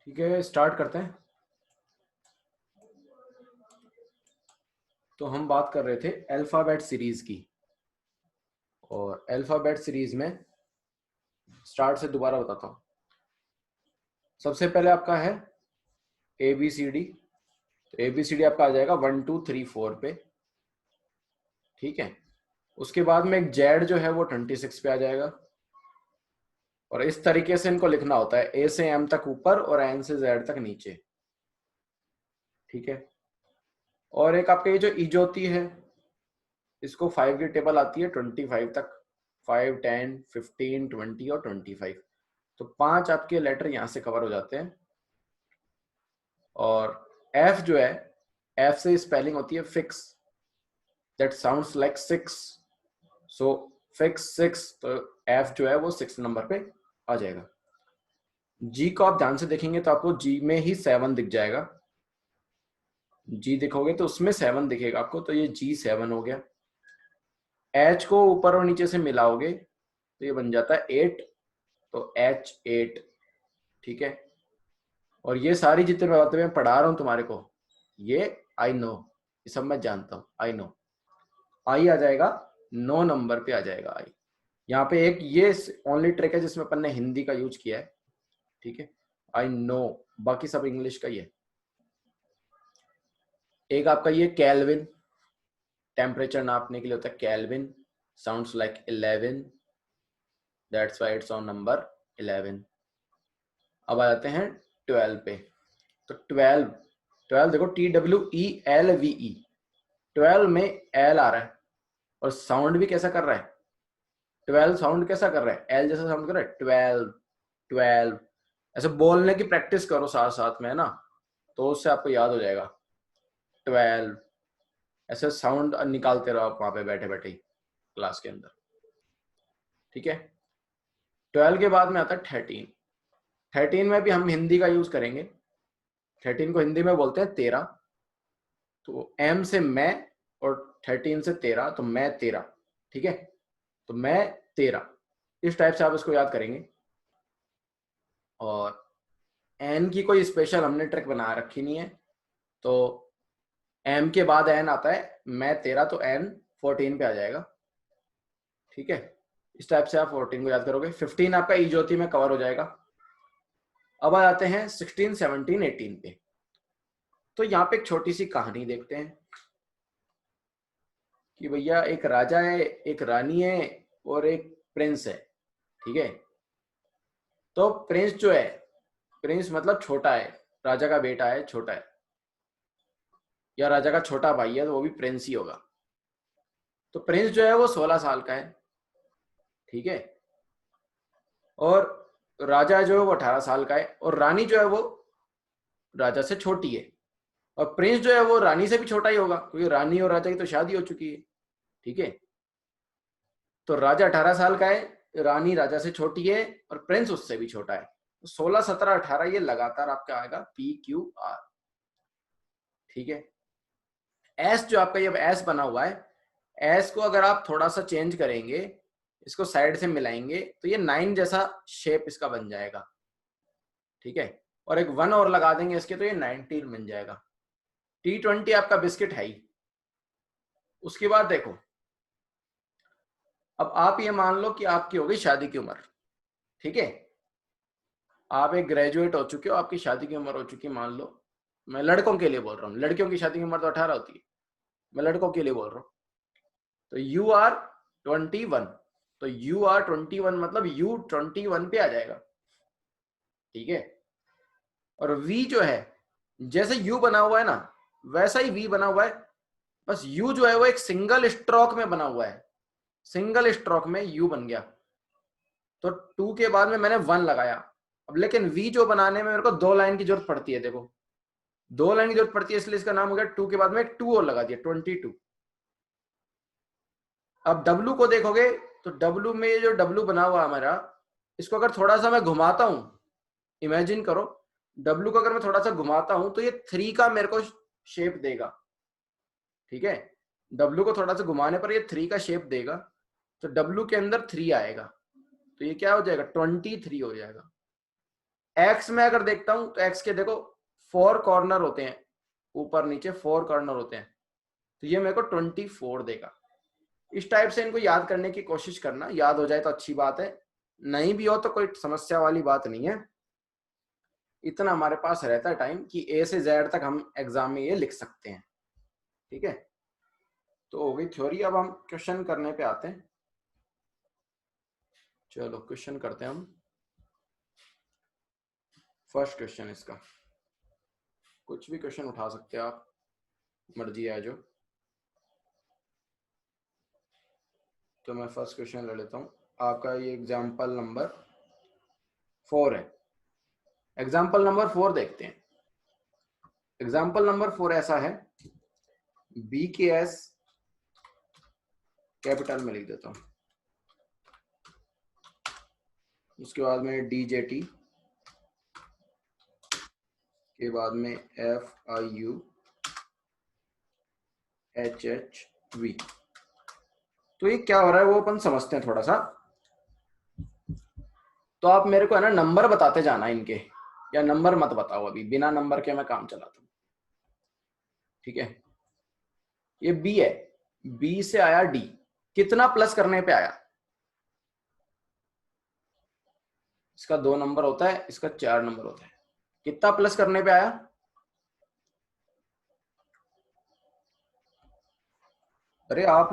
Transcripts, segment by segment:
ठीक है, स्टार्ट करते हैं। तो हम बात कर रहे थे अल्फाबेट सीरीज की, और अल्फाबेट सीरीज में स्टार्ट से दोबारा बताता हूँ। सबसे पहले आपका है ए बी सी डी। तो ए बी सी डी आपका आ जाएगा 1 2 3 4 पे। ठीक है, उसके बाद में एक जेड जो है वो 26 पे आ जाएगा। और इस तरीके से इनको लिखना होता है, ए से एम तक ऊपर और एन से जेड तक नीचे। ठीक है, और एक आपका ये जो इजोती है, इसको 5 की टेबल आती है 25 तक। 5 10 15 20 और 25। तो 5 आपके लेटर यहां से कवर हो जाते हैं। और एफ जो है, एफ से स्पेलिंग होती है fix, that sounds like 6। So fix 6। तो एफ जो है वो 6 नंबर पे आ जाएगा। जी को आप ध्यान से देखेंगे तो आपको जी में ही 7 दिख जाएगा। जी दिखोगे तो उसमें 7 दिखेगा आपको, तो ये G7 हो गया। एच को ऊपर और नीचे से मिलाओगे तो ये बन जाता है 8, तो H8। ठीक है, और ये सारी जितनी बातें मैं पढ़ा रहा हूं तुम्हारे को, ये आई नो, ये सब मैं जानता हूं, आई नो। आई आ जाएगा 9 नंबर पे आ जाएगा आई। यहाँ पे एक ये ओनली ट्रिक है जिसमें अपन ने हिंदी का यूज किया है। ठीक है, आई नो, बाकी सब इंग्लिश का ही है। एक आपका ये कैल्विन, टेम्परेचर नापने के लिए होता है Kelvin, sounds like 11, that's why it's on number 11। अब आ जाते हैं 12 पे। तो 12, 12 देखो TWELVE, 12 में एल आ रहा है और साउंड भी कैसा कर रहा है, 12 साउंड कैसा कर रहा है, एल जैसा साउंड कर रहा है, 12 12। ऐसे बोलने की प्रैक्टिस करो साथ साथ में, है ना, तो उससे आपको याद हो जाएगा 12। ऐसे साउंड निकालते रहो आप वहां पे बैठे बैठे ही क्लास के अंदर। ठीक है, 12 के बाद में आता है 13। 13 में भी हम हिंदी का यूज करेंगे। 13 को हिंदी में बोलते हैं 13। तो एम से मैं और 13 से 13, तो मैं 13। ठीक है, तो मैं 13, इस टाइप से आप इसको याद करेंगे। और एन की कोई स्पेशल हमने ट्रिक बना रखी नहीं है। तो एम के बाद एन आता है, मैं 13, तो एन 14 पे आ जाएगा। ठीक है, इस टाइप से आप 14 को याद करोगे। 15 आपका ई ज्योति में कवर हो जाएगा। अब आ जाते हैं 16 17 18 पे। तो यहाँ पे एक छोटी सी कहानी देखते हैं कि भैया एक राजा है, एक रानी है और एक प्रिंस है। ठीक है, तो प्रिंस जो है, प्रिंस मतलब छोटा है, राजा का बेटा है, छोटा है, या राजा का छोटा भाई है तो वो भी प्रिंस ही होगा। तो प्रिंस जो है वो 16 साल का है। ठीक है, और राजा जो है वो 18 साल का है, और रानी जो है वो राजा से छोटी है। और प्रिंस जो है वो रानी से भी छोटा ही होगा, क्योंकि रानी और राजा की तो शादी हो चुकी है। ठीक है, तो राजा 18 साल का है, रानी राजा से छोटी है, और प्रिंस उससे भी छोटा है। तो 16 17 18 ये लगातार आपका आएगा PQR। ठीक है, एस जो आपका ये एस बना हुआ है, एस को अगर आप थोड़ा सा चेंज करेंगे, इसको साइड से मिलाएंगे, तो ये 9 जैसा शेप इसका बन जाएगा। ठीक है, और एक 1 और लगा देंगे इसके, तो ये 19 बन जाएगा। T20 आपका बिस्किट है ही। उसके बाद देखो, अब आप ये मान लो कि आपकी हो गई शादी की उम्र। ठीक है, आप एक ग्रेजुएट हो चुके हो, आपकी शादी की उम्र हो चुकी है, मान लो। मैं लड़कों के लिए बोल रहा हूँ, लड़कियों की शादी की उम्र तो 18 होती है, मैं लड़कों के लिए बोल रहा हूँ। तो UR 21, तो UR 21 मतलब U 21 पे आ जाएगा। ठीक है, और V जो है, जैसे U बना हुआ है ना, वैसा ही V बना हुआ है, बस U जो है वो एक सिंगल स्ट्रोक में बना हुआ है, सिंगल स्ट्रोक में U बन गया। तो 2 के बाद में मैंने 1 लगाया। अब लेकिन V जो बनाने में मेरे को 2 लाइन की जरूरत पड़ती है, देखो 2 लाइन की जरूरत पड़ती है, इसलिए इसका नाम हो गया 2 के बाद में एक 2 और लगा दिया, 22। अब W को देखोगे तो W में जो W बना हुआ हमारा, इसको अगर थोड़ा सा मैं घुमाता हूं, इमेजिन करो, W को अगर मैं थोड़ा सा घुमाता हूं तो ये 3 का मेरे को शेप देगा। ठीक है, W को थोड़ा सा घुमाने पर ये 3 का शेप देगा, तो W के अंदर 3 आएगा, तो ये क्या हो जाएगा, 23 हो जाएगा। एक्स में अगर देखता हूं तो एक्स के देखो 4 कॉर्नर होते हैं, ऊपर नीचे 4 कॉर्नर होते हैं, तो ये मेरे को 24 देगा। इस टाइप से इनको याद करने की कोशिश करना, याद हो जाए तो अच्छी बात है, नहीं भी हो तो कोई समस्या वाली बात नहीं है। इतना हमारे पास रहता है टाइम कि ए से जेड तक हम एग्जाम में ये लिख सकते हैं। ठीक है, तो हो गई थ्योरी। अब हम क्वेश्चन करने पे आते हैं। चलो क्वेश्चन करते हैं हम। फर्स्ट क्वेश्चन इसका, कुछ भी क्वेश्चन उठा सकते हैं आप, मर्जी है जो। तो मैं फर्स्ट क्वेश्चन ले लेता हूँ। आपका ये एग्जाम्पल नंबर 4 है। एग्जाम्पल नंबर 4 देखते हैं। एग्जाम्पल नंबर 4 ऐसा है, बी के एस कैपिटल में लिख देता हूँ, उसके बाद में डी जे टी, के बाद में F I U H H we. तो ये क्या हो रहा है वो अपन समझते हैं थोड़ा सा। तो आप मेरे को है ना नंबर बताते जाना इनके, या नंबर मत बताओ, अभी बिना नंबर के मैं काम चलाता हूँ। ठीक है, ये बी है, बी से आया डी, कितना प्लस करने पे आया? इसका 2 नंबर होता है, इसका 4 नंबर होता है। कितना प्लस करने पे आया? अरे आप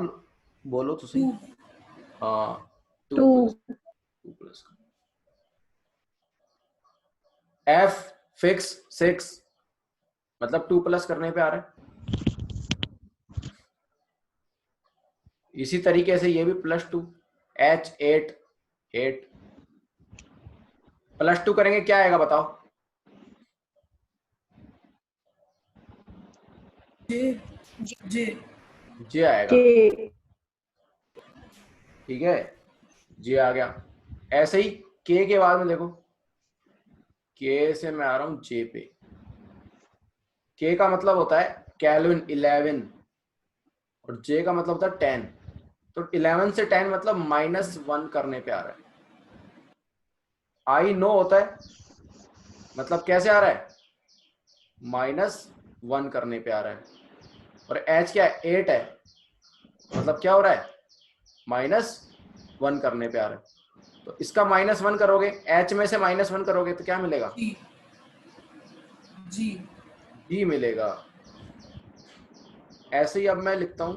बोलो तो सही। हाँ, 2 प्लस, 2 प्लस। एफ फिक्स 6, मतलब 2 प्लस करने पे आ रहा है। इसी तरीके से ये भी +2, एच 8, 8 +2 करेंगे क्या आएगा बताओ? जे जे आएगा। ठीक है, जे आ गया। ऐसे ही के बाद में देखो, के से मैं आ रहा हूं जे पे। के का मतलब होता है कैल्विन 11, और जे का मतलब होता है 10। तो 11 से 10 मतलब -1 करने पे आ रहा है। आई नो होता है, मतलब कैसे आ रहा है? -1 करने पे आ रहा है। और एच क्या है? 8 है, मतलब क्या हो रहा है? -1 करने पे आ रहा है। तो इसका -1 करोगे, एच में से -1 करोगे तो क्या मिलेगा? जी जी मिलेगा। ऐसे ही अब मैं लिखता हूं,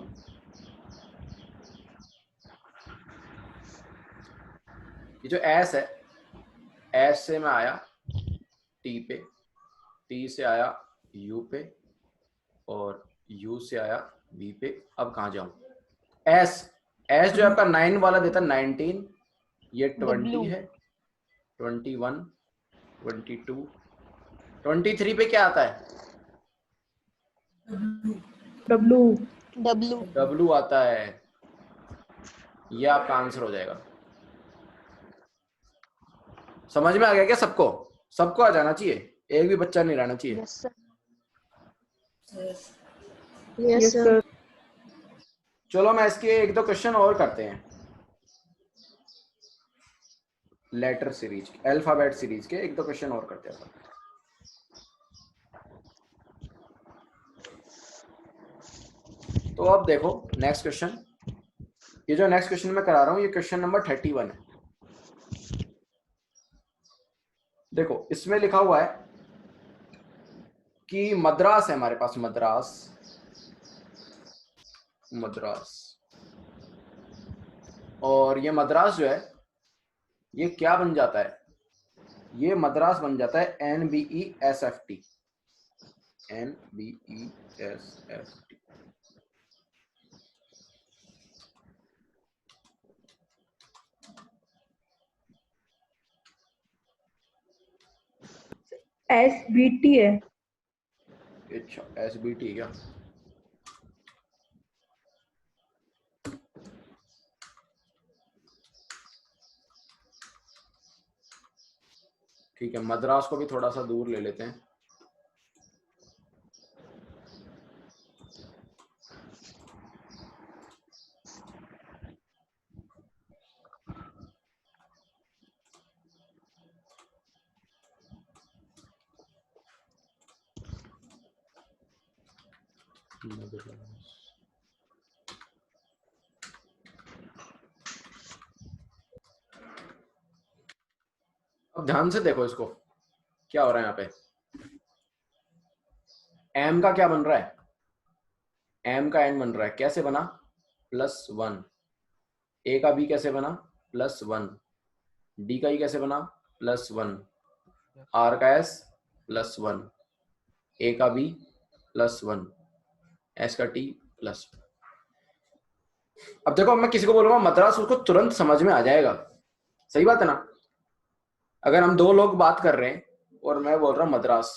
ये जो एस है, एस से मैं आया टी पे, टी से आया यू पे, और यू से आया बी पे। अब कहाँ जाऊं? एस, एस जो आपका 9 वाला देता है 19, ये 20 है, 21, 22, 23 पे क्या आता है? डब्लू आता है। ये आपका आंसर हो जाएगा। समझ में आ गया क्या सबको? सबको आ जाना चाहिए, एक भी बच्चा नहीं रहना चाहिए। Yes sir. चलो मैं इसके 1-2 क्वेश्चन और करते हैं, लेटर सीरीज, अल्फाबेट सीरीज के 1-2 क्वेश्चन और करते हैं। तो अब देखो नेक्स्ट क्वेश्चन, ये जो नेक्स्ट क्वेश्चन मैं करा रहा हूं ये क्वेश्चन नंबर 31 है। देखो इसमें लिखा हुआ है कि मद्रास है हमारे पास, मद्रास, मद्रास। और ये मद्रास जो है ये क्या बन जाता है? ये मद्रास बन जाता है NBESFT, NBESFT। SBT है। अच्छा SBT क्या? ठीक है, मद्रास को भी थोड़ा सा दूर ले लेते हैं। अब ध्यान से देखो इसको, क्या हो रहा है यहाँ पे। एम का क्या बन रहा है, एम का एन बन रहा है, कैसे बना, +1। ए का बी कैसे बना, +1। डी का ई कैसे बना, +1। आर का एस +1। ए का बी +1। एस का टी +1। अब देखो, मैं किसी को बोलूंगा मद्रास, उसको तुरंत समझ में आ जाएगा, सही बात है ना। अगर हम 2 लोग बात कर रहे हैं और मैं बोल रहा हूँ मद्रास,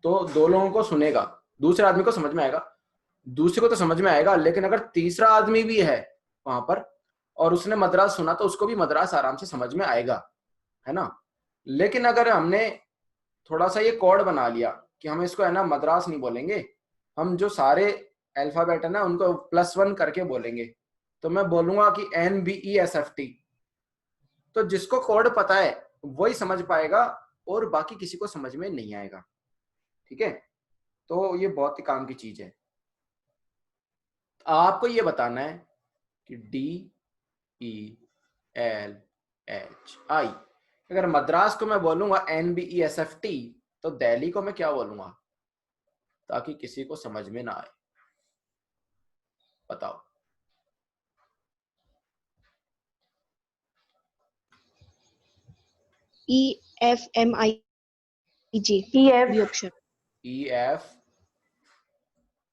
तो 2 लोगों को सुनेगा, दूसरे आदमी को समझ में आएगा, दूसरे को तो समझ में आएगा, लेकिन अगर तीसरा आदमी भी है वहां पर और उसने मद्रास सुना तो उसको भी मद्रास आराम से समझ में आएगा, है ना। लेकिन अगर हमने थोड़ा सा ये कोड बना लिया कि हम इसको, है ना, मद्रास नहीं बोलेंगे, हम जो सारे अल्फाबेट है ना उनको +1 करके बोलेंगे, तो मैं बोलूंगा कि NBESFT, तो जिसको कोड पता है वही समझ पाएगा और बाकी किसी को समझ में नहीं आएगा, ठीक है। तो ये बहुत ही काम की चीज है। आपको ये बताना है कि DELHI, अगर मद्रास को मैं बोलूंगा NBESFT, तो दिल्ली को मैं क्या बोलूंगा, ताकि किसी को समझ में ना आए, बताओ। EFMIG EF B option.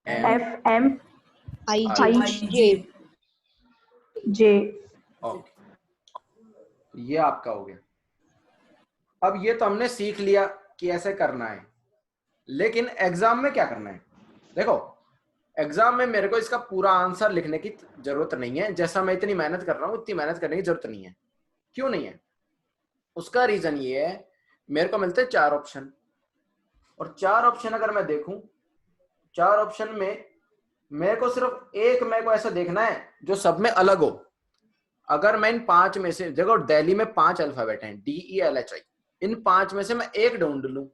FM IJ J। Okay, ये आपका हो गया। अब ये तो हमने सीख लिया कि ऐसे करना है, लेकिन एग्जाम में क्या करना है। देखो, एग्जाम में मेरे को इसका पूरा आंसर लिखने की जरूरत नहीं है, जैसा मैं इतनी मेहनत कर रहा हूं उतनी मेहनत करने की जरूरत नहीं है। क्यों नहीं है, उसका रीजन ये है, मेरे को मिलते हैं 4 ऑप्शन, और 4 ऑप्शन अगर मैं देखूं, 4 ऑप्शन में मेरे को सिर्फ एक, मेरे को ऐसा देखना है जो सब में अलग हो। अगर मैं इन 5 में से, देखो दिल्ली में 5 अल्फाबेट हैं, DELHI, इन 5 में से मैं एक ढूंढ लूं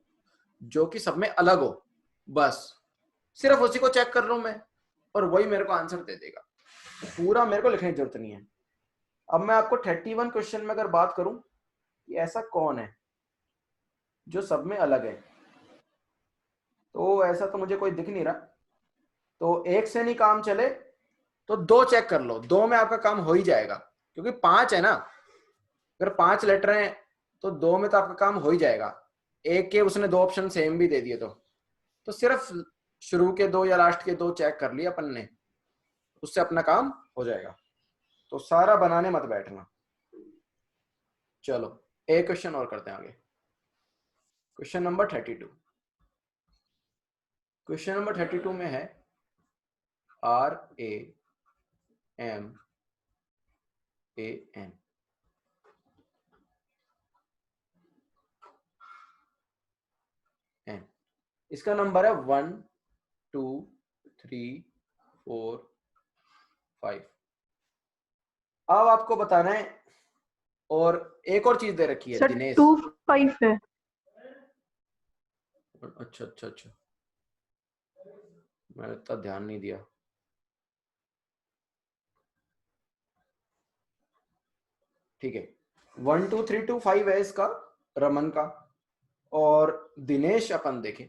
जो कि सब में अलग हो, बस सिर्फ उसी को चेक कर लूं मैं, और वही मेरे को आंसर दे देगा, पूरा मेरे को लिखने की जरूरत नहीं है। अब मैं आपको 31 क्वेश्चन में अगर बात करूं कि ऐसा कौन है जो सब में अलग है, तो ऐसा तो मुझे कोई दिख नहीं रहा। तो एक से नहीं काम चले तो 2 चेक कर लो, 2 में आपका काम हो ही जाएगा, क्योंकि 5 है ना, अगर 5 लेटर हैं तो 2 में तो आपका काम हो ही जाएगा। एक के उसने 2 ऑप्शन सेम भी दे दिए तो सिर्फ शुरू के 2 या लास्ट के 2 चेक कर लिए अपन ने, उससे अपना काम हो जाएगा। तो सारा बनाने मत बैठना। चलो एक क्वेश्चन और करते हैं आगे, क्वेश्चन नंबर 32। क्वेश्चन नंबर 32 में है RAMAN, इसका नंबर है 1 2 3 4 5। अब आपको बताना है, और एक और चीज दे रखी है सर दिनेश। 2 5 है। अच्छा अच्छा अच्छा, मैंने इतना ध्यान नहीं दिया। ठीक है, 1 2 3 2 5 है इसका, रमन का। और दिनेश अपन देखें,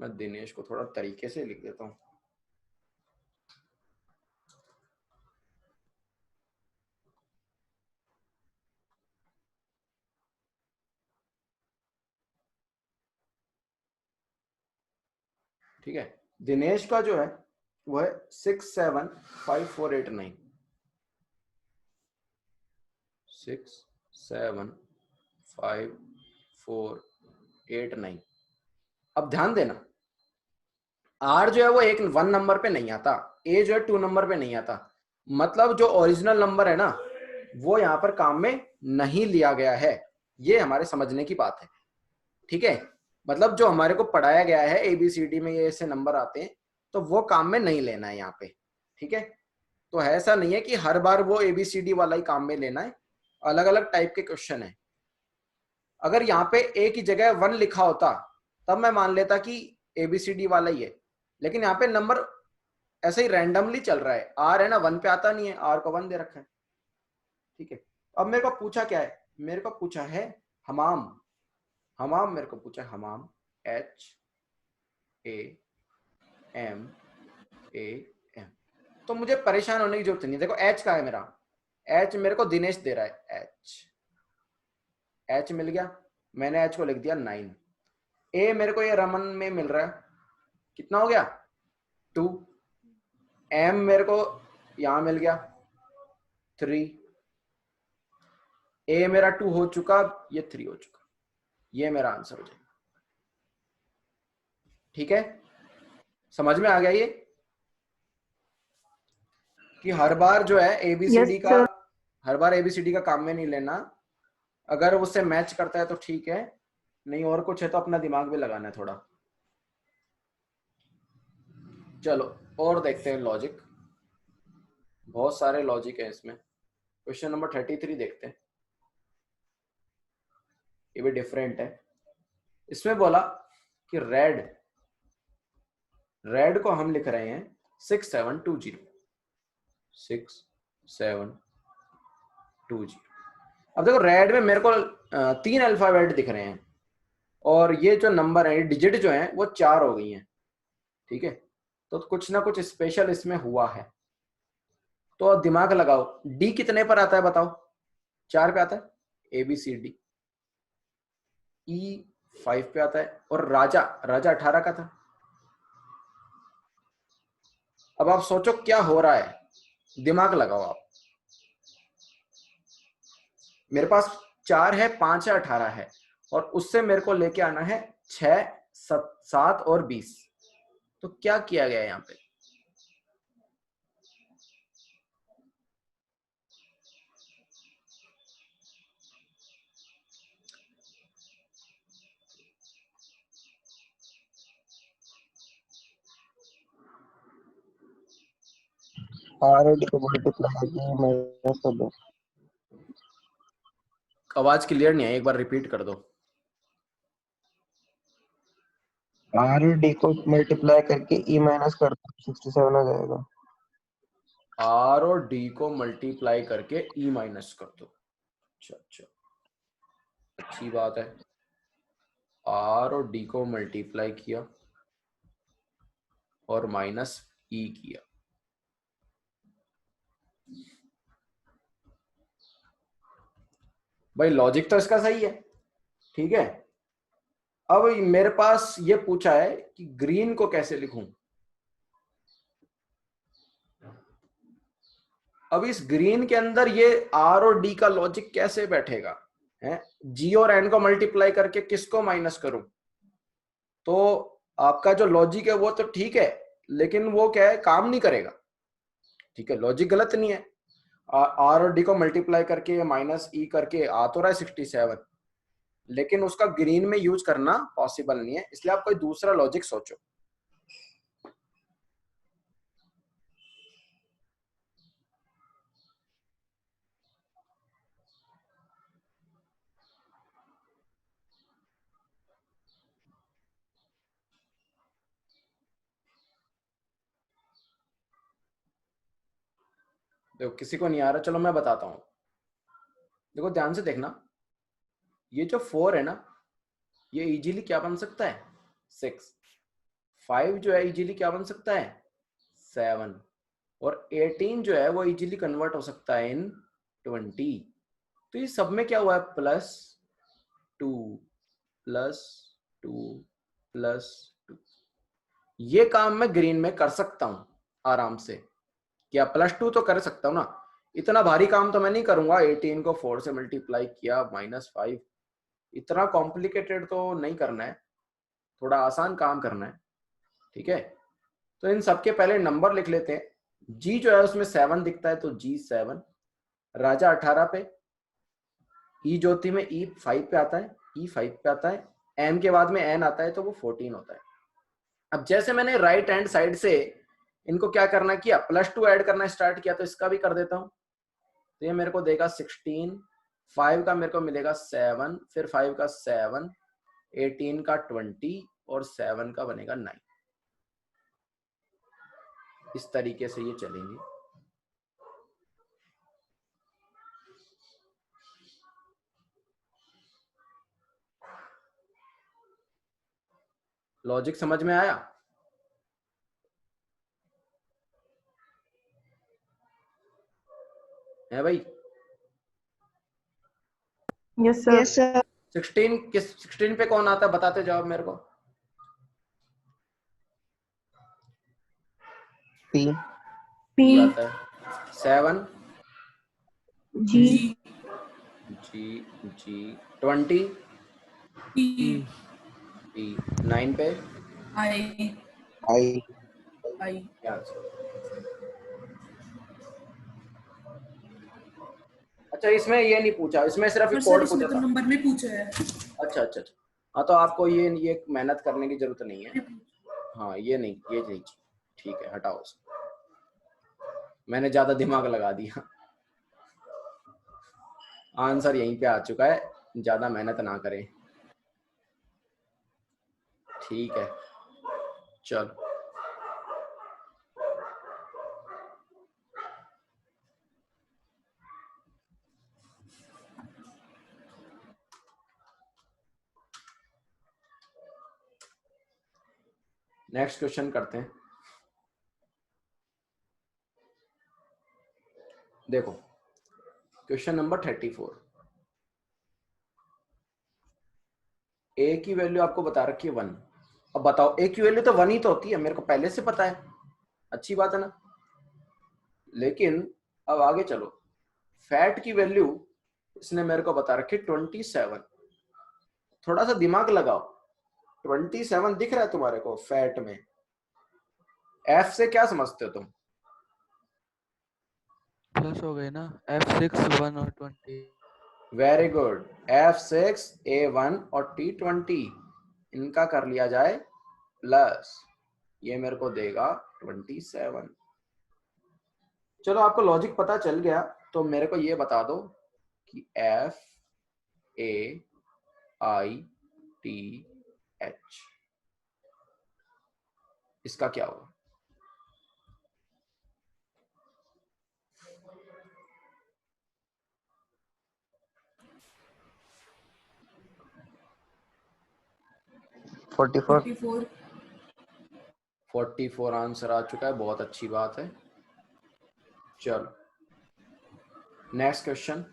मैं दिनेश को थोड़ा तरीके से लिख देता हूं। ठीक है, दिनेश का जो है वो है 67548 67548। अब ध्यान देना, आर जो है वो 1 नंबर पे नहीं आता, ए जो है 2 नंबर पे नहीं आता, मतलब जो ओरिजिनल नंबर है ना वो यहाँ पर काम में नहीं लिया गया है। ये हमारे समझने की बात है, ठीक है। मतलब जो हमारे को पढ़ाया गया है ABCD में ये ऐसे नंबर आते हैं, तो वो काम में नहीं लेना है यहाँ पे, ठीक है। तो ऐसा नहीं है कि हर बार वो ABCD वाला ही काम में लेना है, अलग अलग टाइप के क्वेश्चन है। अगर यहाँ पे एक ही जगह 1 लिखा होता तब मैं मान लेता कि ABCD वाला ही है, लेकिन यहाँ पे नंबर ऐसे ही रैंडमली चल रहा है, आर है ना 1 पे आता नहीं है, आर को 1 दे रखा है, ठीक है। अब मेरे को पूछा क्या है, मेरे को पूछा है हमाम, हमाम मेरे को पूछा है हमाम, HAMAM। तो मुझे परेशान होने की जरूरत नहीं, देखो एच का है मेरा, एच मेरे को दिनेश दे रहा है, एच मिल गया, मैंने एच को लिख दिया 9। ए मेरे को ये रमन में मिल रहा है, कितना हो गया 2। एम मेरे को यहां मिल गया 3। ए मेरा 2 हो चुका, ये 3 हो चुका, ये मेरा आंसर हो जाएगा। ठीक है, समझ में आ गया ये कि हर बार जो है एबीसीडी Yes, का, sir. हर बार एबीसीडी का काम में नहीं लेना, अगर उससे मैच करता है तो ठीक है, नहीं और कुछ है तो अपना दिमाग भी लगाना है थोड़ा। चलो और देखते हैं लॉजिक, बहुत सारे लॉजिक है इसमें। क्वेश्चन नंबर 33 देखते हैं, ये भी डिफरेंट है। इसमें बोला कि रेड को हम लिख रहे हैं 6720, 6720। अब देखो रेड में मेरे को 3 अल्फाबेट दिख रहे हैं, और ये जो नंबर है, डिजिट जो है वो 4 हो गई हैं, ठीक है। तो कुछ ना कुछ स्पेशल इसमें हुआ है, तो दिमाग लगाओ। डी कितने पर आता है बताओ? 4 पे आता है, ABCD। ई 5 पे आता है, और राजा 18 का था। अब आप सोचो क्या हो रहा है, दिमाग लगाओ आप। मेरे पास 4 है, 5 है, 18 है, और उससे मेरे को लेके आना है 6, 7 और 20। तो क्या किया गया यहाँ पे? RD को मल्टीप्लाई की माइनस कर दो। आवाज क्लियर नहीं है, एक बार रिपीट कर दो। RD को मल्टीप्लाई करके E माइनस कर दो, 67 आ जाएगा। आर और डी को मल्टीप्लाई करके ई माइनस कर दो। अच्छा, अच्छी बात है। आर और डी को मल्टीप्लाई किया और माइनस ई किया। भाई लॉजिक तो इसका सही है, ठीक है। अब मेरे पास ये पूछा है कि ग्रीन को कैसे लिखूं। अब इस ग्रीन के अंदर ये आर और डी का लॉजिक कैसे बैठेगा है? जी और एन को मल्टीप्लाई करके किसको माइनस करूं? तो आपका जो लॉजिक है वो तो ठीक है, लेकिन वो क्या है, काम नहीं करेगा। ठीक है, लॉजिक गलत नहीं है। आर और डी को मल्टीप्लाई करके माइनस ई करके आ तो रहा है 67, लेकिन उसका ग्रीन में यूज करना पॉसिबल नहीं है, इसलिए आप कोई दूसरा लॉजिक सोचो। देखो किसी को नहीं आ रहा, चलो मैं बताता हूं। देखो ध्यान से देखना, ये जो 4 है ना, ये इजीली क्या बन सकता है 6। 5 जो है इजीली क्या बन सकता है 7, और 18 जो है वो इजीली कन्वर्ट हो सकता है इन 20। तो ये सब में क्या हुआ है +2 +2 +2। ये काम मैं ग्रीन में कर सकता हूं आराम से, क्या +2 तो कर सकता हूं ना। इतना भारी काम तो मैं नहीं करूंगा, 18 को 4 से मल्टीप्लाई किया -5, इतना कॉम्प्लिकेटेड तो नहीं करना है, थोड़ा आसान काम करना है, ठीक है। तो इन सबके पहले नंबर लिख लेते हैं। जी जो है उसमें 7 दिखता है, तो जी 7, राजा 18 पे, ई ज्योति में ई 5 पे आता है, ई 5 पे आता है, एम के बाद में एन आता है तो वो 14 होता है। अब जैसे मैंने राइट हैंड साइड से इनको क्या करना किया, +2 ऐड करना स्टार्ट किया, तो इसका भी कर देता हूं। तो ये मेरे को देगा 16, 5 का मेरे को मिलेगा 7, फिर 5 का 7, 18 का 20, और 7 का बनेगा 9। इस तरीके से ये चलेंगे। लॉजिक समझ में आया? है भाई? Yes sir. Yes, sir. 16 पे कौन आता है, बताते जाओ मेरे को। P पी आता है 7 जी जी जी 20 P P 9 पे I I I क्या आंसर? अच्छा, इसमें ये नहीं पूछा, इसमें सिर्फ पर सर कोड इसमें पूछा तो था। नंबर में पूछा है। अच्छा अच्छा अच्छा, हाँ तो आपको ये मेहनत करने की जरूरत नहीं है। हाँ ये नहीं, ठीक है, हटाओ उसको। मैंने ज्यादा दिमाग लगा दिया। आंसर यहीं पे आ चुका है, ज्यादा मेहनत ना करें। ठीक है, चलो नेक्स्ट क्वेश्चन करते हैं। देखो क्वेश्चन नंबर 34। ए की वैल्यू आपको बता रखी है 1। अब बताओ ए की वैल्यू तो 1 ही तो होती है, मेरे को पहले से पता है, अच्छी बात है ना। लेकिन अब आगे चलो, फैट की वैल्यू इसने मेरे को बता रखी 27। थोड़ा सा दिमाग लगाओ, 27 दिख रहा है तुम्हारे को फैट में। एफ से क्या समझते हो तुम? प्लस हो गए ना, F6 1 और 20। वेरी गुड, F6 A1 और T20 इनका कर लिया जाए प्लस, ये मेरे को देगा 27। चलो आपको लॉजिक पता चल गया, तो मेरे को ये बता दो कि FAITH इसका क्या होगा? forty four 44 44 आंसर आ चुका है, बहुत अच्छी बात है। चलो नेक्स्ट क्वेश्चन।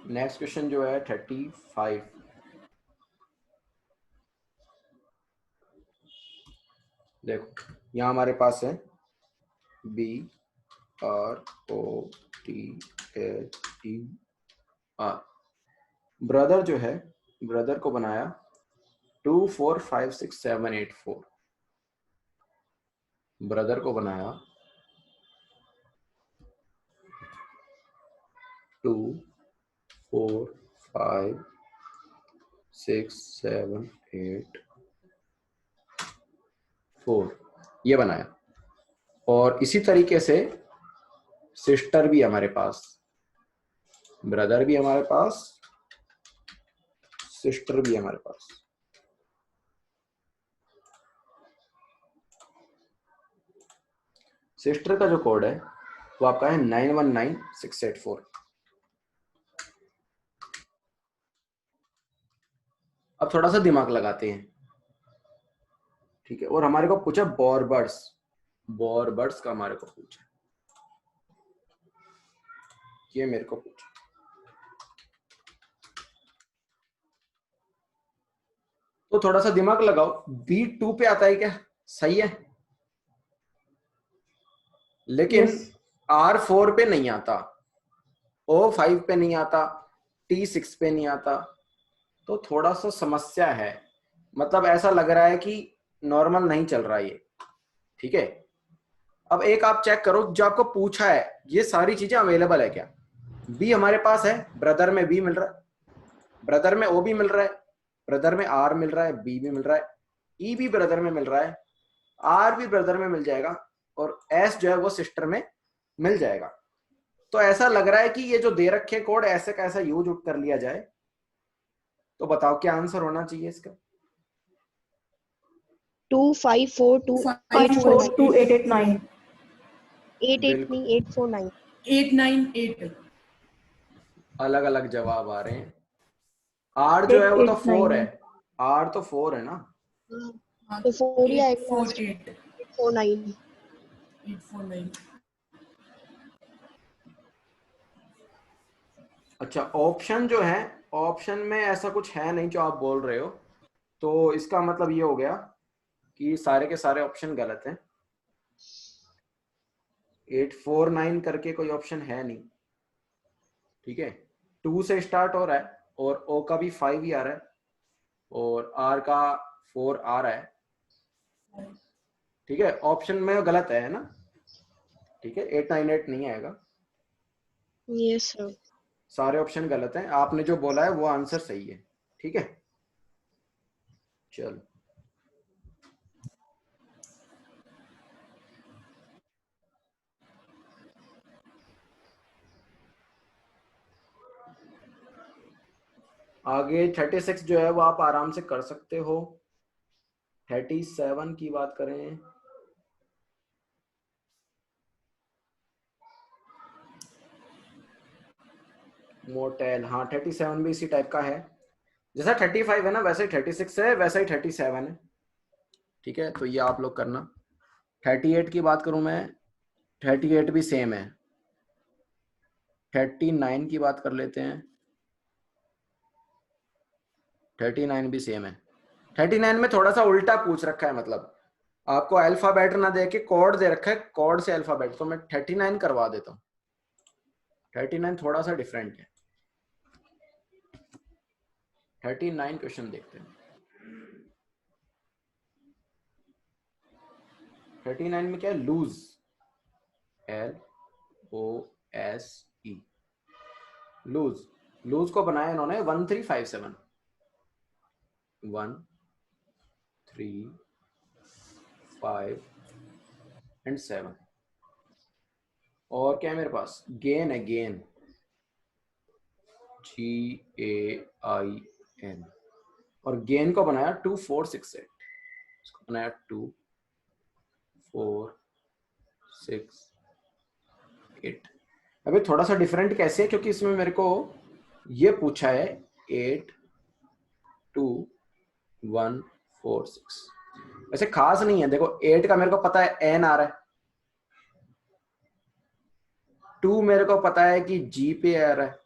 नेक्स्ट क्वेश्चन जो है 35। देखो यहाँ हमारे पास है BROTHER। ब्रदर जो है, ब्रदर को बनाया 2 4 5 6 7 8 4। ब्रदर को बनाया 2 4 5 6 7 8 4, ये बनाया। और इसी तरीके से सिस्टर भी हमारे पास, ब्रदर भी हमारे पास, सिस्टर भी हमारे पास। सिस्टर का जो कोड है वो आपका है 919684। अब थोड़ा सा दिमाग लगाते हैं, ठीक है। और हमारे को पूछा बॉरबर्ड्स, बॉरबर्ड्स का हमारे को पूछा, ये मेरे को पूछा। तो थोड़ा सा दिमाग लगाओ, B2 पे आता है क्या? सही है, लेकिन यस R4 पे नहीं आता, O5 पे नहीं आता, T6 पे नहीं आता, तो थोड़ा सा समस्या है। मतलब ऐसा लग रहा है कि नॉर्मल नहीं चल रहा ये, ठीक है। अब एक आप चेक करो, जो आपको पूछा है ये सारी चीजें अवेलेबल है क्या? बी हमारे पास है, ब्रदर में बी मिल रहा है, ब्रदर में ओ भी मिल रहा है, ब्रदर में आर मिल रहा है, बी भी मिल रहा है, ई भी ब्रदर में मिल रहा है, आर भी ब्रदर में मिल जाएगा, और एस जो है वो सिस्टर में मिल जाएगा। तो ऐसा लग रहा है कि ये जो दे रखे कोड ऐसे का ऐसा यूज कर लिया जाए। तो बताओ क्या आंसर होना चाहिए इसका? 2542 542 889 88 बिल्कुल नहीं 849 898 अलग अलग जवाब आ रहे हैं। आर जो है वो तो 4 है, 889 आर तो 4 है ना। हाँ, तो 4 ही आएगा लास्ट 848 849 849। अच्छा ऑप्शन जो है, ऑप्शन में ऐसा कुछ है नहीं जो आप बोल रहे हो, तो इसका मतलब ये हो गया कि सारे के सारे ऑप्शन गलत हैं। 849 करके कोई ऑप्शन है नहीं, ठीक है। 2 से स्टार्ट हो रहा है और ओ का भी 5 ही आ रहा है और आर का 4 आ रहा है, ठीक है। ऑप्शन में गलत है ना, ठीक है। 898 नहीं आएगा, यस सर सारे ऑप्शन गलत हैं। आपने जो बोला है वो आंसर सही है, ठीक है। चलो आगे 36 जो है वो आप आराम से कर सकते हो। 37 की बात करें, मोटेल, हाँ 37 भी इसी टाइप का है। जैसा 35 है ना वैसे ही 36 है, वैसा ही 37 है, ठीक है। तो ये आप लोग करना। 38 की बात करूं मैं, 38 भी सेम है। 39 की बात कर लेते हैं, 39 भी सेम है। 39 में थोड़ा सा उल्टा पूछ रखा है, मतलब आपको अल्फाबेट ना दे के कोड दे रखा है, कोड से अल्फाबेट, तो मैं 39 करवा देता हूँ। 39 थोड़ा सा डिफरेंट है। 39 क्वेश्चन देखते हैं। 39 में क्या है, लूज, LOSE, लूज। लूज को बनाया इन्होंने 1357, 1 3 5 एंड 7। और क्या है मेरे पास, गेन है, गेन, GAIN, और गेन को बनाया 2468, इसको बनाया 2468। अभी थोड़ा सा डिफरेंट कैसे है, क्योंकि इसमें मेरे को ये पूछा है 82146। वैसे खास नहीं है, देखो 8 का मेरे को पता है N आ रहा है, 2 मेरे को पता है कि G पे आ रहा है,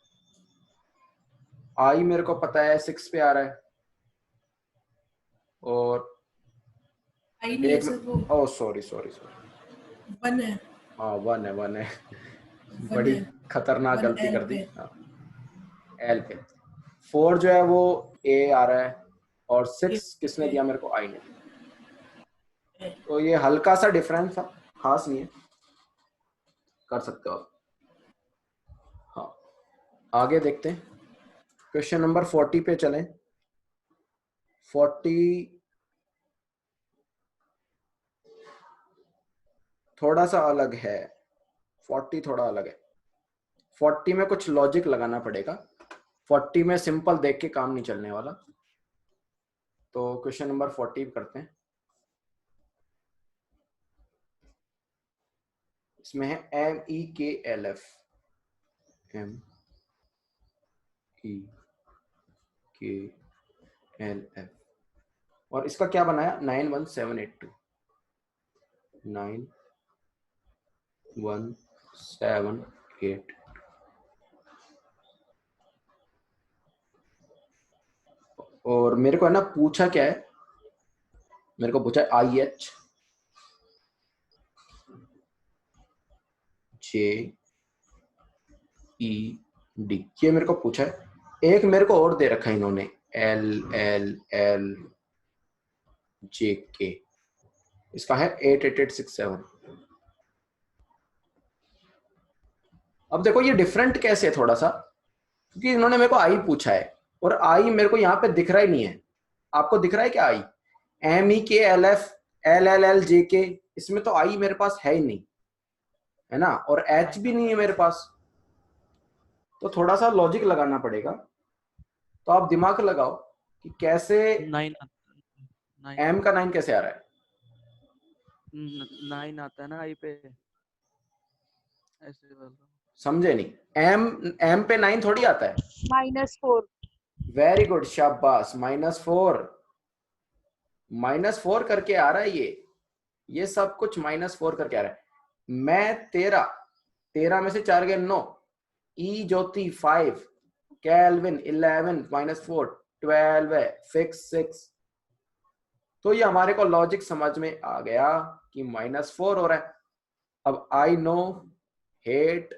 I मेरे को पता है 6 पे आ रहा है, और आई नहीं है एक, सर, वो ओ सॉरी, 1 है, हाँ 1 है, 1 है। 1 बड़ी है, खतरनाक 1 गलती एल कर दी। पे। हाँ, L पे। 4 जो है वो A आ रहा है, और 6 किसने दिया मेरे को, I ने। तो ये हल्का सा डिफरेंस था, खास नहीं है, कर सकते हो आप। हाँ आगे देखते हैं, क्वेश्चन नंबर 40 पे चलें। 40 थोड़ा सा अलग है, 40 थोड़ा अलग है। 40 में कुछ लॉजिक लगाना पड़ेगा, 40 में सिंपल देख के काम नहीं चलने वाला। तो क्वेश्चन नंबर 40 करते हैं। इसमें है MEKLF, MEKLF, और इसका क्या बनाया, 91782, 91782। और मेरे को है ना पूछा क्या है, मेरे को पूछा IHJED, ये मेरे को पूछा है। एक मेरे को और दे रखा है इन्होंने, LLLJK, इसका है 88867। अब देखो ये डिफरेंट कैसे है थोड़ा सा, क्योंकि इन्होंने मेरे को आई पूछा है, और आई मेरे को यहाँ पे दिख रहा ही नहीं है। आपको दिख रहा है क्या आई, MEKLF LLLJK, इसमें तो आई मेरे पास है ही नहीं, है ना, और H भी नहीं है मेरे पास। तो थोड़ा सा लॉजिक लगाना पड़ेगा, तो आप दिमाग लगाओ कि कैसे 9 M का 9 कैसे आ रहा है। 9 आता है ना आई पे, ऐसे बोल रहा हूँ। समझे नहीं? एम पे 9 थोड़ी आता है। -4 वेरी गुड, शाबाश, -4 करके आ रहा है ये सब कुछ -4 करके आ रहा है। मैं 13 में से 4 गए 9, ई ज्योति 5, कैल्विन 11, -4 12 है, फिक्स 6। तो ये हमारे को लॉजिक समझ में आ गया कि -4 हो रहा है। अब आई नो हेट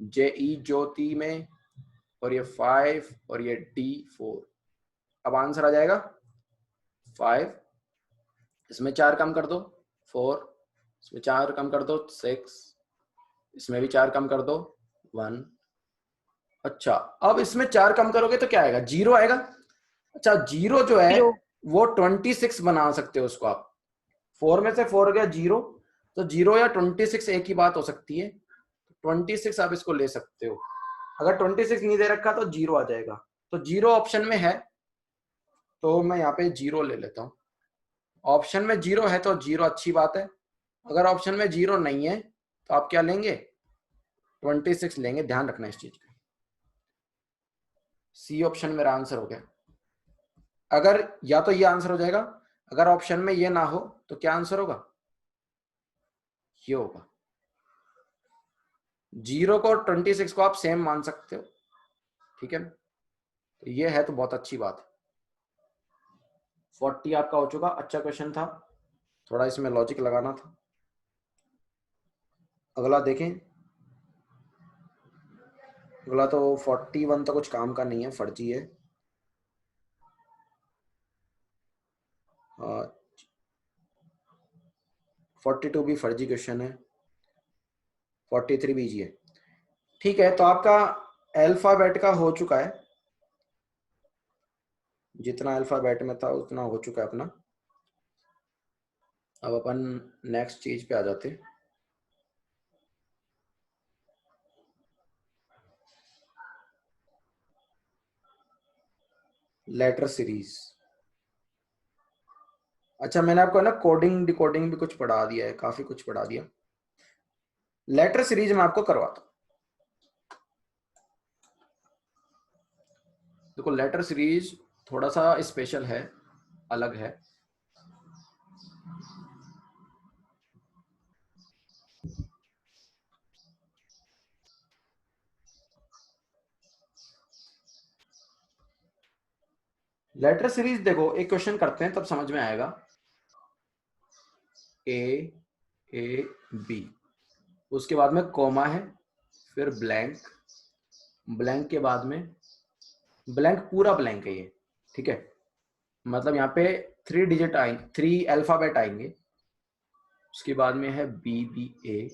जेई ज्योति में, और ये 5 और ये D4। अब आंसर आ जाएगा 5, इसमें 4 कम कर दो 4, इसमें 4 कम कर दो 6, इसमें भी 4 कम कर दो 1। अच्छा, अब इसमें 4 कम करोगे तो क्या आएगा? 0 आएगा। अच्छा, 0 जो है 0 वो 26 बना सकते हो उसको आप। 4 में से 4 गया 0, तो 0 या 26 एक ही बात हो सकती है। 26 आप इसको ले सकते हो। अगर 26 नहीं दे रखा तो 0 आ जाएगा। तो 0 ऑप्शन में है, तो मैं यहाँ पे 0 ले लेता हूँ। ऑप्शन में 0 है तो 0 अच्छी बात है। अगर ऑप्शन में 0 नहीं है तो आप क्या लेंगे? 26 लेंगे। ध्यान रखना इस चीज का। सी ऑप्शन मेरा आंसर हो गया। अगर या तो ये आंसर हो जाएगा, अगर ऑप्शन में ये ना हो तो क्या आंसर होगा? ये होगा। 0 को और 26 को आप सेम मान सकते हो, ठीक है। तो ये है तो बहुत अच्छी बात है। 40 आपका हो चुका। अच्छा क्वेश्चन था, थोड़ा इसमें लॉजिक लगाना था। अगला देखें। अगला तो 41 तो कुछ काम का नहीं है, फर्जी है। 42 भी फर्जी क्वेश्चन है। 43 भी इजी है। ठीक है, तो आपका अल्फाबेट का हो चुका है। जितना अल्फाबेट में था उतना हो चुका है अपना। अब अपन नेक्स्ट चीज पे आ जाते हैं। Letter series. अच्छा, मैंने आपको ना कोडिंग डिकोडिंग भी कुछ पढ़ा दिया है, काफी कुछ पढ़ा दिया। लेटर सीरीज में आपको करवाता हूं। देखो, लेटर सीरीज थोड़ा सा स्पेशल है, अलग है। लेटर सीरीज देखो, एक क्वेश्चन करते हैं तब समझ में आएगा। ए बी, उसके बाद में कॉमा है, फिर ब्लैंक, ब्लैंक के बाद में ब्लैंक, पूरा ब्लैंक है ये, ठीक है। मतलब यहाँ पे 3 डिजिट आएंगे, 3 अल्फाबेट आएंगे। उसके बाद में है BBA,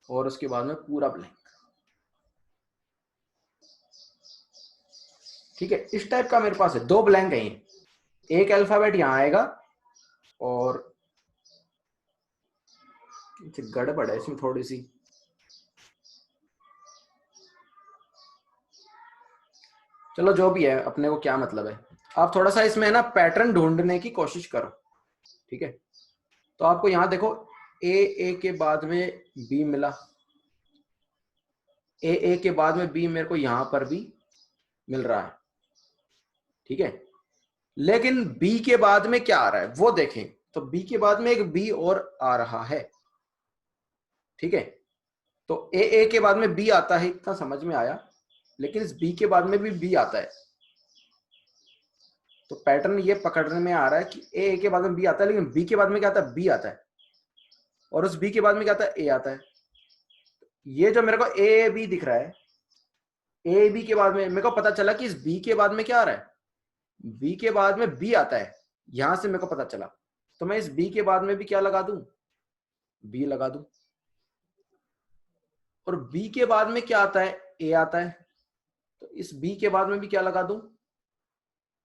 और उसके बाद में पूरा ब्लैंक, ठीक है। इस टाइप का मेरे पास है, 2 ब्लैंक है ये। एक अल्फाबेट यहाँ आएगा, और गड़बड़ है इसमें थोड़ी सी। चलो जो भी है, अपने को क्या मतलब है। आप थोड़ा सा इसमें ना पैटर्न ढूंढने की कोशिश करो, ठीक है। तो आपको यहाँ देखो, ए के बाद में बी मिला, ए के बाद में बी मेरे को यहां पर भी मिल रहा है, ठीक है। लेकिन बी के बाद में क्या आ रहा है वो देखें, तो बी के बाद में एक बी और आ रहा है, ठीक है। तो ए के बाद में बी आता है, इतना समझ में आया। लेकिन इस बी के बाद में भी बी आता है, तो पैटर्न ये पकड़ने में आ रहा है कि ए के बाद में बी आता है, लेकिन बी के बाद में क्या आता है? बी आता है। और उस बी के बाद में क्या आता है? ए आता है। ये जो मेरे को ए बी दिख रहा है, ए बी के बाद में मेरे को पता चला कि इस बी के बाद में क्या आ रहा है? बी के बाद में बी आता है, यहां से मेरे को पता चला। तो मैं इस बी के बाद में भी क्या लगा दूं? बी लगा दूं। और बी के बाद में क्या आता है? ए आता है। तो इस बी के बाद में भी क्या लगा दूं?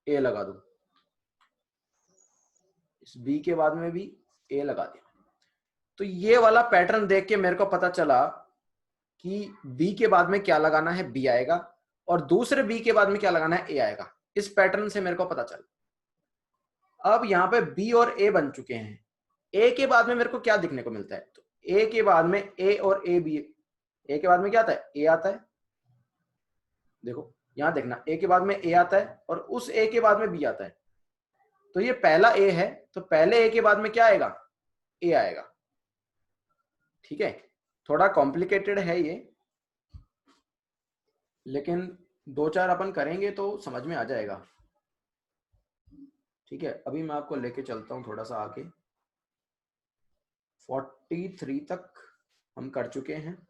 ए लगा दूं। इस बी के बाद में भी ए लगा दिया। तो ये वाला पैटर्न देख के मेरे को पता चला कि बी के बाद में क्या लगाना है? बी आएगा, और दूसरे बी के बाद में क्या लगाना है? ए आएगा। इस पैटर्न से मेरे को पता चला। अब यहाँ पे बी और ए बन चुके हैं, ए के बाद में मेरे को क्या दिखने को मिलता है, तो ए के बाद में ए और ए बी, ए के बाद में क्या आता है, ए आता है, देखो यहां देखना, ए के बाद में ए आता है और उस ए के बाद में बी आता है, तो ये पहला ए है, तो पहले ए के बाद में क्या आएगा, ए आएगा। ठीक है, थोड़ा कॉम्प्लिकेटेड है ये, लेकिन 2-4 अपन करेंगे तो समझ में आ जाएगा। ठीक है, अभी मैं आपको लेके चलता हूं थोड़ा सा आगे। 43 तक हम कर चुके हैं,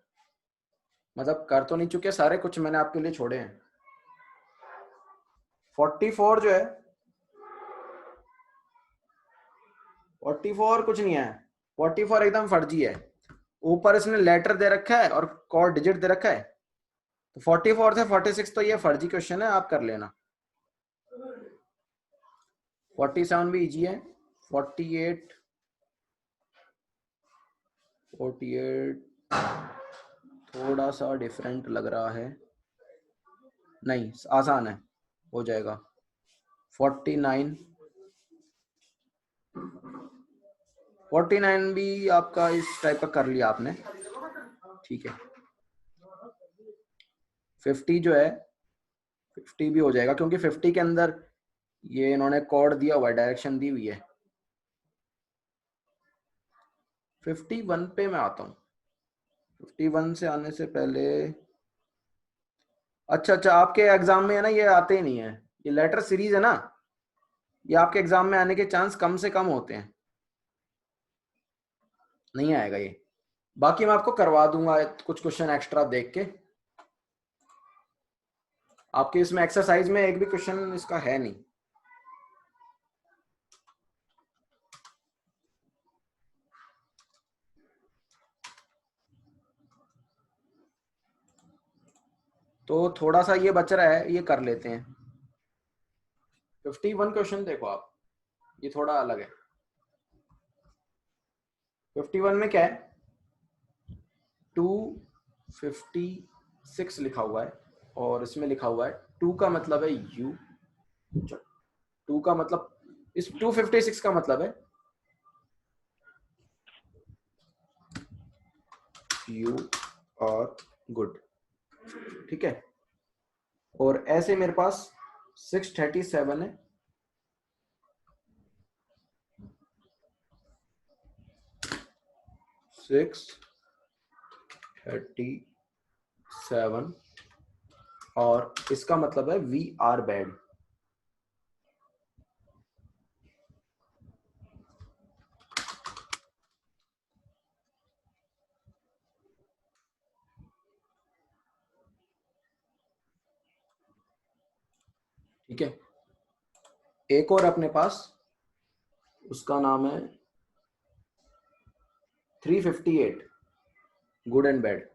मतलब कर तो नहीं चुके सारे, कुछ मैंने आपके लिए छोड़े हैं। 44 जो है, 44 कुछ नहीं है, 44 एकदम फर्जी है। ऊपर इसने लेटर दे रखा है और कोड डिजिट दे रखा है, तो 44 से 46 तो ये फर्जी क्वेश्चन है, आप कर लेना। 47 भी इजी है, 48 थोड़ा सा डिफरेंट लग रहा है, नहीं आसान है, हो जाएगा। 49 भी आपका इस टाइप का कर लिया आपने, ठीक है। 50 जो है, 50 भी हो जाएगा, क्योंकि 50 के अंदर ये इन्होंने कोड दिया हुआ है, डायरेक्शन दी हुई है। 51 पे मैं आता हूँ। 51 से आने से पहले, अच्छा आपके एग्जाम में है ना, ये आते ही नहीं है, ये लेटर सीरीज है ना, ये आपके एग्जाम में आने के चांस कम से कम होते हैं, नहीं आएगा ये। बाकी मैं आपको करवा दूंगा कुछ क्वेश्चन एक्स्ट्रा देख के। आपके इसमें एक्सरसाइज में एक भी क्वेश्चन इसका है नहीं। तो थोड़ा सा ये बच रहा है, ये कर लेते हैं। 51 क्वेश्चन देखो आप, ये थोड़ा अलग है। 51 में क्या है, 256 लिखा हुआ है और इसमें लिखा हुआ है 2 का मतलब है u, 2 का मतलब, इस 256 का मतलब है you और गुड, ठीक है। और ऐसे मेरे पास 637 है, 637 और इसका मतलब है वी आर बैड। ठीक है, एक और अपने पास, उसका नाम है 358 गुड एंड बैड।